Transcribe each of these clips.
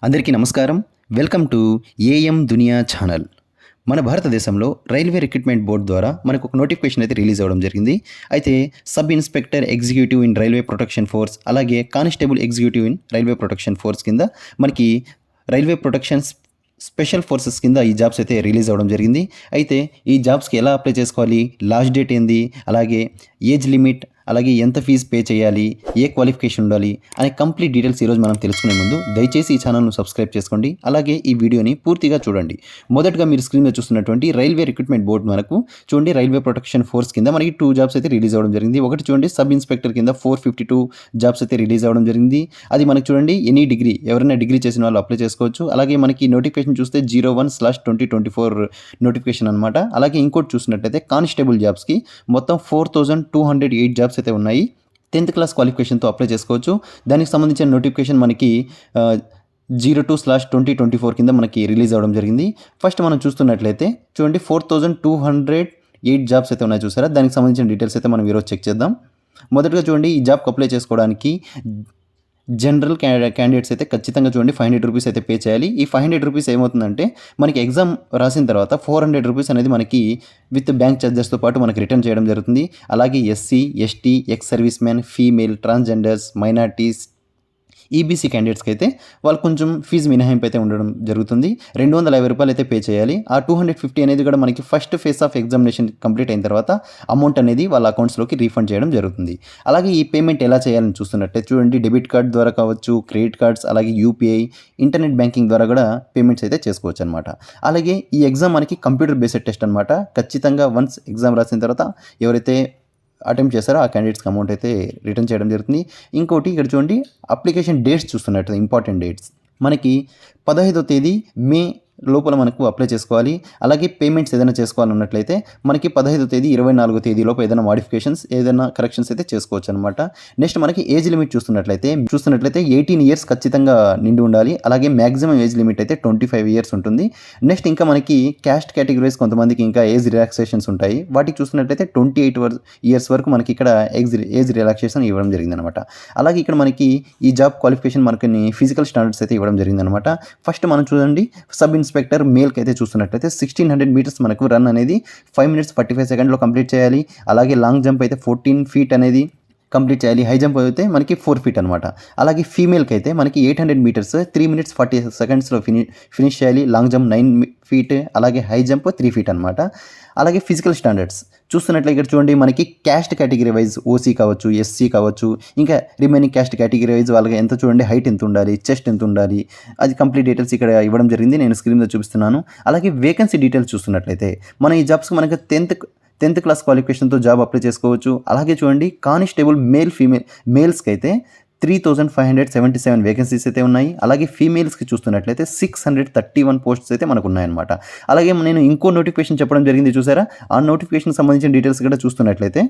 అందరికీ నమస్కారం. Welcome to AM Duniya channel. మన భారతదేశంలో రైల్వే రిక్రూట్మెంట్ బోర్డ్ ద్వారా మనకు ఒక నోటిఫికేషన్ అయితే రిలీజ్ అవ్వడం జరిగింది. అయితే sub inspector executive in railway protection force, అలాగే constable executive in railway protection force కింద మనకి రైల్వే ప్రొటెక్షన్ స్పెషల్ ఫోర్సెస్ కింద ఈ జాబ్స్ అయితే రిలీజ్ అవ్వడం జరిగింది. అయితే ఈ జాబ్స్కి ఎలా అప్లై చేసుకోవాలి, లాస్ట్ డేట్ ఏంది, అలాగే ఏజ్ లిమిట్, అలాగే ఎంత ఫీజు పే చేయాలి, ఏ క్వాలిఫికేషన్ ఉండాలి అనే కంప్లీట్ డీటెయిల్స్ ఈరోజు మనం తెలుసుకునే ముందు దయచేసి ఈ ఛానల్ను సబ్స్క్రైబ్ చేసుకోండి. అలాగే ఈ వీడియోని పూర్తిగా చూడండి. మొదటగా మీరు స్క్రీన్ మీద చూస్తున్నటువంటి రైల్వే రిక్రూట్మెంట్ బోర్డు మనకు చూడండి, రైల్వే ప్రొటెక్షన్ ఫోర్స్ కింద మనకి 2 జాబ్స్ అయితే రిలీజ్ అవ్వడం జరిగింది. ఒకటి చూడండి, సబ్ ఇన్స్పెక్టర్ కింద 452 జాబ్స్ అయితే రిలీజ్ అవ్వడం జరిగింది. అది మనకు చూడండి ఎనీ డిగ్రీ, ఎవరైనా డిగ్రీ చేసిన వాళ్ళు అప్లై చేసుకోవచ్చు. అలాగే మనకి నోటిఫికేషన్ చూస్తే 01/2024 నోటిఫికేషన్ అనమాట. అలాగే ఇంకోటి చూసినట్లయితే కానిస్టేబుల్ జాబ్స్కి మొత్తం 4208 జాబ్స్ అయితే ఉన్నాయి. 10th క్లాస్ క్వాలిఫికేషన్తో అప్లై చేసుకోవచ్చు. దానికి సంబంధించిన నోటిఫికేషన్ మనకి 02/2024 కింద మనకి రిలీజ్ అవ్వడం జరిగింది. ఫస్ట్ మనం చూస్తున్నట్లయితే చూడండి 4208 జాబ్స్ అయితే ఉన్నాయి చూసారా. దానికి సంబంధించిన డీటెయిల్స్ అయితే మనం ఈరోజు చెక్ చేద్దాం. మొదటగా చూడండి, ఈ జాబ్కి అప్లై చేసుకోవడానికి జనరల్ క్యాండిడేట్స్ అయితే ఖచ్చితంగా చూడండి 500 రూపీస్ అయితే పే చేయాలి. ఈ 500 రూపీస్ ఏమవుతుందంటే మనకి ఎగ్జామ్ రాసిన తర్వాత 400 రూపీస్ అనేది మనకి విత్ బ్యాంక్ ఛార్జెస్తో పాటు మనకి రిటర్న్ చేయడం జరుగుతుంది. అలాగే SC, ST, ex service man, female, transgenders, minorities, EBC క్యాండిడేట్స్కి అయితే వాళ్ళు కొంచెం ఫీజు మినహాయింపు అయితే ఉండడం జరుగుతుంది. 250 రూపాయలు అయితే పే చేయాలి. ఆ 250 అనేది కూడా మనకి first phase of examination complete అయిన తర్వాత అమౌంట్ అనేది వాళ్ళ అకౌంట్స్లోకి రీఫండ్ చేయడం జరుగుతుంది. అలాగే ఈ పేమెంట్ ఎలా చేయాలని చూస్తున్నట్టే చూడండి, డెబిట్ కార్డ్ ద్వారా కావచ్చు, క్రెడిట్ కార్డ్స్, అలాగే యూపీఐ, ఇంటర్నెట్ బ్యాంకింగ్ ద్వారా కూడా పేమెంట్స్ అయితే చేసుకోవచ్చు అనమాట. అలాగే ఈ ఎగ్జామ్ మనకి కంప్యూటర్ బేస్డ్ టెస్ట్ అనమాట. ఖచ్చితంగా వన్స్ ఎగ్జామ్ రాసిన తర్వాత ఎవరైతే అటెంప్ట్ చేస్తారో ఆ క్యాండిడేట్స్కి అమౌంట్ అయితే రిటర్న్ చేయడం జరుగుతుంది. ఇంకోటి ఇక్కడ చూడండి, అప్లికేషన్ డేట్స్ చూస్తున్నట్టు ఇంపార్టెంట్ డేట్స్ మనకి 15వ తేదీ మే లోపల మనకు అప్లై చేసుకోవాలి. అలాగే పేమెంట్స్ ఏదైనా చేసుకోవాలన్నట్లయితే మనకి 15వ తేదీ 24వ తేదీలోపు ఏదైనా మాడిఫికేషన్స్, ఏదైనా కరెక్షన్స్ అయితే చేసుకోవచ్చు అనమాట. నెక్స్ట్ మనకి ఏజ్ లిమిట్ చూస్తున్నట్లయితే 18 ఇయర్స్ ఖచ్చితంగా నిండి ఉండాలి. అలాగే మ్యాక్సిమం ఏజ్ లిమిట్ అయితే 25 ఇయర్స్ ఉంటుంది. నెక్స్ట్ ఇంకా మనకి క్యాస్ట్ కేటగిరీస్ కొంతమందికి ఇంకా ఏజ్ రిలాక్సేషన్స్ ఉంటాయి. వాటికి చూస్తున్నట్లయితే 28 ఇయర్స్ వరకు మనకి ఇక్కడ ఏజ్ రిలాక్సేషన్ ఇవ్వడం జరిగిందనమాట. అలాగే ఇక్కడ మనకి ఈ జాబ్ క్వాలిఫికేషన్ మనకి ఫిజికల్ స్టాండర్డ్స్ అయితే ఇవ్వడం జరిగిందనమాట. ఫస్ట్ మనం చూడండి, సబ్ ఇన్స్పెక్టర్ మేల్కి అయితే చూస్తున్నట్లయితే 1600 మీటర్స్ మనకు రన్ అనేది 5 minutes 45 secondsలో కంప్లీట్ చేయాలి. అలాగే లాంగ్ జంప్ అయితే 14 feet అనేది కంప్లీట్ చేయాలి. హై జంప్ అయితే మనకి 4 feet అనమాట. అలాగే ఫీమేల్కి అయితే మనకి 800 meters 3 minutes 40 secondsలో ఫినిష్ చేయాలి. లాంగ్ జంప్ 9 feet, అలాగే హై జంప్ 3 feet అనమాట. అలాగే ఫిజికల్ స్టాండర్డ్స్ చూస్తున్నట్లయితే ఇక్కడ చూడండి, మనకి క్యాస్ట్ కేటగిరీ వైజ్ ఓసీ కావచ్చు, ఎస్సీ కావచ్చు, ఇంకా రిమైనింగ్ క్యాస్ట్ కేటగిరీ వైజ్ వాళ్ళకి ఎంత చూడండి, హైట్ ఎంత ఉండాలి, చెస్ట్ ఎంత ఉండాలి, అది కంప్లీట్ డీటెయిల్స్ ఇక్కడ ఇవ్వడం జరిగింది. నేను స్క్రీన్ మీద చూపిస్తున్నాను. అలాగే వేకెన్సీ డీటెయిల్స్ చూస్తున్నట్లయితే మనం ఈ జాబ్స్కి మనకి 10th క్లాస్ క్వాలిఫికేషన్తో జాబ్ అప్లై చేసుకోవచ్చు. అలాగే చూడండి, కానిస్టేబుల్ మేల్స్కి అయితే 3577 వేకెన్సీస్ అయితే ఉన్నాయి. అలాగే ఫీమేల్స్కి చూస్తున్నట్లయితే 631 పోస్ట్స్ అయితే మనకు ఉన్నాయన్నమాట. అలాగే నేను ఇంకో నోటిఫికేషన్ చెప్పడం జరిగింది చూసారా, ఆ నోటిఫికేషన్కి సంబంధించిన డీటెయిల్స్ కూడా చూస్తున్నట్లయితే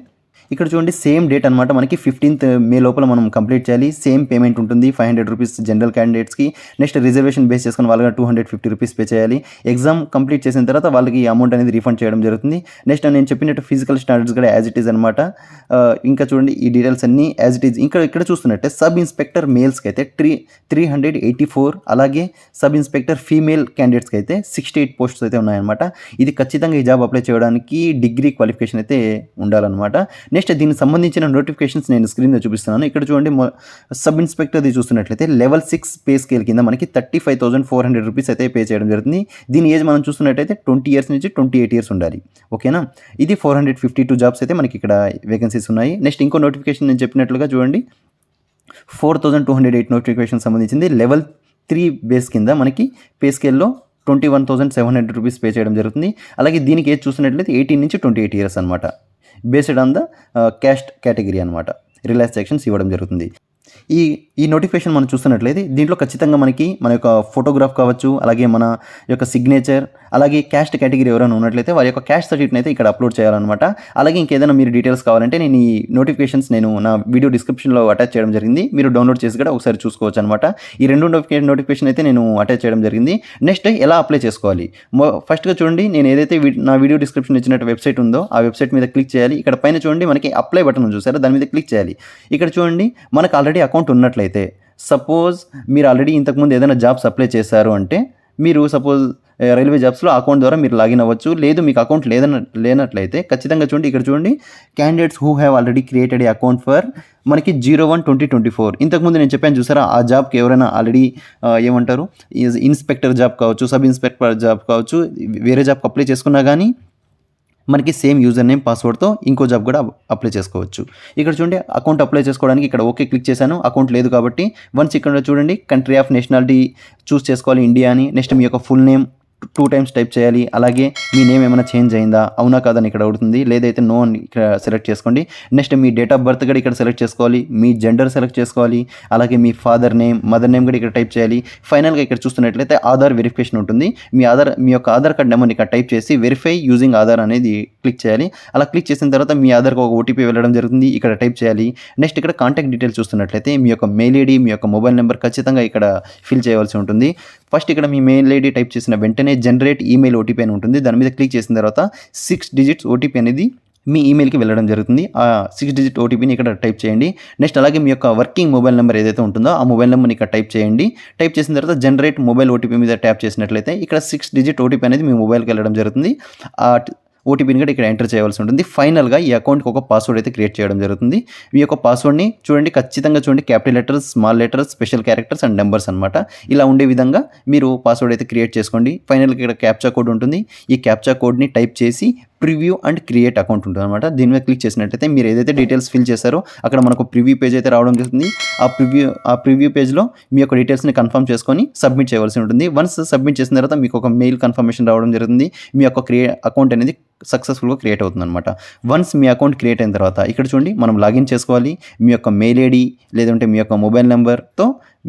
ఇక్కడ చూడండి, సేమ్ డేట్ అనమాట. మనకి 15th మే లోపల మనం కంప్లీట్ చేయాలి. సేమ్ పేమెంట్ ఉంటుంది, 500 రూపీస్ జనరల్ క్యాండిడేట్స్కి. నెక్స్ట్ రిజర్వేషన్ బేస్ చేసుకుని వాళ్ళకి 250 రూపీస్ పే చేయాలి. ఎగ్జామ్ కంప్లీట్ చేసిన తర్వాత వాళ్ళకి అమౌంట్ అనేది రీఫండ్ చేయడం జరుగుతుంది. నెక్స్ట్ నేను చెప్పినట్టు ఫిజికల్ స్టాండర్డ్స్ కూడా యాజ్ ఇట్ ఈజ్ అనమాట. ఇంకా చూడండి, ఈ డీటెయిల్స్ అన్నీ యాజ్ ఇట్ ఈజ్. ఇక్కడ చూస్తున్నట్టే సబ్ ఇన్స్పెక్టర్ మేల్స్కి అయితే 384, అలాగే సబ్ ఇన్స్పెక్టర్ ఫీమేల్ క్యాండిడేట్స్కి అయితే 68 పోస్ట్స్ అయితే ఉన్నాయన్నమాట. ఇది ఖచ్చితంగా ఈ జాబ్ అప్లై చేయడానికి డిగ్రీ క్వాలిఫికేషన్ అయితే ఉండాలన్నమాట. నెక్స్ట్ దీనికి సంబంధించిన నోటిఫికేషన్స్ నేను స్క్రీన్ మీద చూపిస్తున్నాను. ఇక్కడ చూడండి, సబ్ ఇన్స్పెక్టర్ది చూస్తున్నట్లయితే లెవెల్ 6 పే స్కేల్ కింద మనకి 35,400 రూపీస్ అయితే పే చేయడం జరుగుతుంది. దీని ఏజ్ మనం చూస్తున్నట్టయితే 20 years నుంచి 28 years ఉండాలి. ఓకేనా, ఇది 452 జాబ్స్ అయితే మనకి ఇక్కడ వేకెన్సీస్ ఉన్నాయి. నెక్స్ట్ ఇంకో నోటిఫికేషన్ నేను చెప్పినట్లుగా చూడండి, 4208 నోటిఫికేషన్ సంబంధించింది లెవెల్ 3 బేస్ కింద మనకి పే స్కేల్లో 21,700 రూపీస్ పే చేయడం జరుగుతుంది. అలాగే దీనికి ఏజ్ చూస్తున్నట్లయితే 18 నుంచి 28 years అనమాట. Based on the cast category అనమాట. రిలాక్సేషన్స్ ఇవ్వడం జరుగుతుంది. ఈ నోటిఫికేషన్ మనం చూస్తున్నట్లయితే దీంట్లో ఖచ్చితంగా మనకి మన యొక్క ఫోటోగ్రాఫ్ కావచ్చు, అలాగే మన యొక్క సిగ్నేచర్, అలాగే క్యాస్ట్ కేటగిరీ ఎవరైనా ఉన్నట్లయితే వారి యొక్క క్యాస్ట్ సర్టిఫికేట్ అయితే ఇక్కడ అప్లోడ్ చేయాలన్నమాట. అలాగే ఇంకేదైనా మీరు డీటెయిల్స్ కావాలంటే నేను ఈ నోటిఫికేషన్స్ నేను నా వీడియో డిస్క్రిప్షన్లో అటాచ్ చేయడం జరిగింది. మీరు డౌన్లోడ్ చేసి కూడా ఒకసారి చూసుకోవచ్చు అనమాట. ఈ 2 నోటిఫికేషన్ అయితే నేను అటాచ్ చేయడం జరిగింది. నెక్స్ట్ ఎలా అప్లై చేసుకోవాలి, ఫస్ట్గా చూడండి, నేను ఏదైతే నా వీడియో డిస్క్రిప్షన్ ఇచ్చినట్టు వెబ్సైట్ ఉందో ఆ వెబ్సైట్ మీద క్లిక్ చేయాలి. ఇక్కడ పైన చూడండి, మనకి అప్లై బటన్ చూసారా, దాని మీద క్లిక్ చేయాలి. ఇక్కడ చూడండి, మనకు ఆల్రెడీ అకౌంట్ ఉన్నట్లయితే సపోజ్ మీరు ఆల్రెడీ ఇంతకుముందు ఏదైనా జాబ్స్ అప్లై చేశారు అంటే మీరు సపోజ్ రైల్వే జాబ్స్లో అకౌంట్ ద్వారా మీరు లాగిన్ అవ్వచ్చు. లేదు మీకు అకౌంట్ లేనట్లయితే ఖచ్చితంగా చూడండి, ఇక్కడ చూడండి candidates who have already created a account for మనకి 01/2024 ఇంతకుముందు నేను చెప్పాను చూసారా, ఆ జాబ్కి ఎవరైనా ఆల్రెడీ ఏమంటారు ఇన్స్పెక్టర్ జాబ్ కావచ్చు, సబ్ ఇన్స్పెక్టర్ జాబ్ కావచ్చు, వేరే జాబ్కి అప్లై చేసుకున్నా కానీ మనకి సేమ్ యూజర్ నేమ్ పాస్వర్డ్తో ఇంకో జాబ్ కూడా అప్లై చేసుకోవచ్చు. ఇక్కడ చూడండి అకౌంట్ అప్లై చేసుకోవడానికి ఇక్కడ ఓకే క్లిక్ చేశాను. అకౌంట్ లేదు కాబట్టి వన్స్ ఇక్కడ చూడండి కంట్రీ ఆఫ్ నేషనాలిటీ చూస్ చేసుకోవాలి, ఇండియా అని. నెక్స్ట్ మీ యొక్క ఫుల్ నేమ్ 2 టైమ్స్ టైప్ చేయాలి. అలాగే మీ నేమ్ ఏమైనా చేంజ్ అయిందా, అవునా కాదని ఇక్కడ అడుగుతుంది. లేదైతే నో అని ఇక్కడ సెలెక్ట్ చేసుకోండి. Next me date of birth కూడా ఇక్కడ సెలెక్ట్ చేసుకోవాలి. మీ జెండర్ సెలెక్ట్ చేసుకోవాలి. అలాగే మీ ఫాదర్ నేమ్, మదర్ నేమ్ కూడా ఇక్కడ టైప్ చేయాలి. ఫైనల్గా ఇక్కడ చూస్తున్నట్లయితే ఆధార్ వెరిఫికేషన్ ఉంటుంది. మీ యొక్క ఆధార్ కార్డ్ నెంబర్ని ఇక్కడ టైప్ చేసి వెరిఫై యూజింగ్ ఆధార్ అనేది క్లిక్ చేయాలి. అలా క్లిక్ చేసిన తర్వాత మీ ఆధార్కి ఒక ఓటీపీ వెళ్ళడం జరుగుతుంది, ఇక్కడ టైప్ చేయాలి. నెక్స్ట్ ఇక్కడ కాంటాక్ట్ డీటెయిల్స్ చూస్తున్నట్లయితే మీ యొక్క మెయిల్ ఐడి, మీ యొక్క మొబైల్ నెంబర్ ఖచ్చితంగా ఇక్కడ ఫిల్ చేయవలసి ఉంటుంది. ఫస్ట్ ఇక్కడ మీ మెయిల్ ఐడి టైప్ చేసిన వెంటనే జనరేట్ ఈమెయిల్ ఓటీపీ అని ఉంటుంది. దాని మీద క్లిక్ చేసిన తర్వాత 6 డిజిట్స్ ఓటీపీ అనేది మీ ఈమెయిల్కి వెళ్ళడం జరుగుతుంది. ఆ 6 డిజిట్ ఓటీపీని ఇక్కడ టైప్ చేయండి. నెక్స్ట్ అలాగే మీ యొక్క వర్కింగ్ మొబైల్ నెంబర్ ఏదైతే ఉంటుందో ఆ మొబైల్ నెంబర్ని ఇక్కడ టైప్ చేయండి. టైప్ చేసిన తర్వాత జనరేట్ మొబైల్ ఓటీపీ మీద ట్యాప్ చేసినట్లయితే ఇక్కడ 6 డిజిట్ ఓటీపీ అనేది మీ మొబైల్కి వెళ్ళడం జరుగుతుంది. ఆ ఓటీపీని కూడా ఇక్కడ ఎంటర్ చేయవలసి ఉంటుంది. ఫైనల్గా ఈ అకౌంట్కి ఒక పాస్వర్డ్ అయితే క్రియేట్ చేయడం జరుగుతుంది. మీ యొక్క పాస్వర్డ్ని చూడండి, ఖచ్చితంగా చూడండి capital letters, small letters, special characters and numbers అనమాట. ఇలా ఉండే విధంగా మీరు పాస్వర్డ్ అయితే క్రియేట్ చేసుకోండి. ఫైనల్గా ఇక్కడ క్యాప్చా కోడ్ ఉంటుంది. ఈ క్యాప్చా కోడ్ని టైప్ చేసి ప్రివ్యూ అండ్ క్రియేట్ అకౌంట్ ఉంటుంది అనమాట. దీని మీద క్లిక్ చేసినట్లయితే మీరు ఏదైతే డీటెయిల్స్ ఫిల్ చేశారో అక్కడ మనకు ప్రివ్యూ పేజ్ అయితే రావడం జరుగుతుంది. ఆ ప్రివ్యూ పేజ్లో మీ యొక్క డీటెయిల్స్ని కన్ఫర్మ్ చేసుకొని సబ్మిట్ చేయవలసి ఉంటుంది. వన్స్ సబ్మిట్ చేసిన తర్వాత మీకు ఒక మెయిల్ కన్ఫర్మేషన్ రావడం జరుగుతుంది. మీ యొక్క అకౌంట్ అనేది సక్సెస్ఫుల్గా క్రియేట్ అవుతుంది అనమాట. వన్స్ మీ అకౌంట్ క్రియేట్ అయిన తర్వాత ఇక్కడ చూడండి మనం లాగిన్ చేసుకోవాలి. మీ యొక్క మెయిల్ ఐడి లేదంటే మీ యొక్క మొబైల్ నెంబర్తో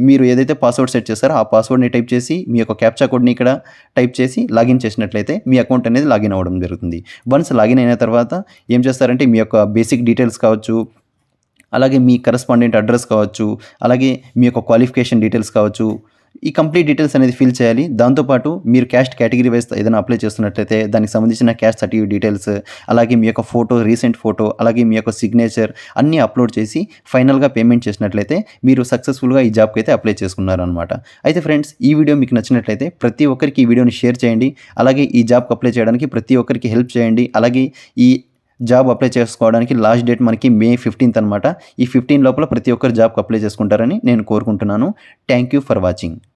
మీరు ఏదైతే పాస్వర్డ్ సెట్ చేస్తారో ఆ పాస్వర్డ్ని టైప్ చేసి మీ యొక్క క్యాప్చా కోడ్ని ఇక్కడ టైప్ చేసి లాగిన్ చేసినట్లయితే మీ అకౌంట్ అనేది లాగిన్ అవ్వడం జరుగుతుంది. వన్స్ లాగిన్ అయిన తర్వాత ఏం చేస్తారంటే మీ యొక్క బేసిక్ డీటెయిల్స్ కావచ్చు, అలాగే మీ కరెస్పాండెంట్ అడ్రస్ కావచ్చు, అలాగే మీ యొక్క క్వాలిఫికేషన్ డీటెయిల్స్ కావచ్చు, ఈ కంప్లీట్ డీటెయిల్స్ అనేది ఫిల్ చేయాలి. దాంతోపాటు మీరు క్యాస్ట్ కేటగిరీ వైజ్ ఏదైనా అప్లై చేస్తున్నట్లయితే దానికి సంబంధించిన క్యాస్ట్ సర్టిఫికేట్ డీటెయిల్స్, అలాగే మీ యొక్క ఫోటో, రీసెంట్ ఫోటో, అలాగే మీ యొక్క సిగ్నేచర్ అన్నీ అప్లోడ్ చేసి ఫైనల్గా పేమెంట్ చేసినట్లయితే మీరు సక్సెస్ఫుల్గా ఈ జాబ్కి అయితే అప్లై చేసుకున్నారనమాట. అయితే ఫ్రెండ్స్ ఈ వీడియో మీకు నచ్చినట్లయితే ప్రతి ఒక్కరికి ఈ వీడియోని షేర్ చేయండి. అలాగే ఈ జాబ్కి అప్లై చేయడానికి ప్రతి ఒక్కరికి హెల్ప్ చేయండి. అలాగే ఈ జాబ్ అప్లై చేసుకోవడానికి లాస్ట్ డేట్ మనకి May 15th అనమాట. ఈ 15 లోపల ప్రతి ఒక్కరు జాబ్కి అప్లై చేసుకుంటారని నేను కోరుకుంటున్నాను. Thank you for watching.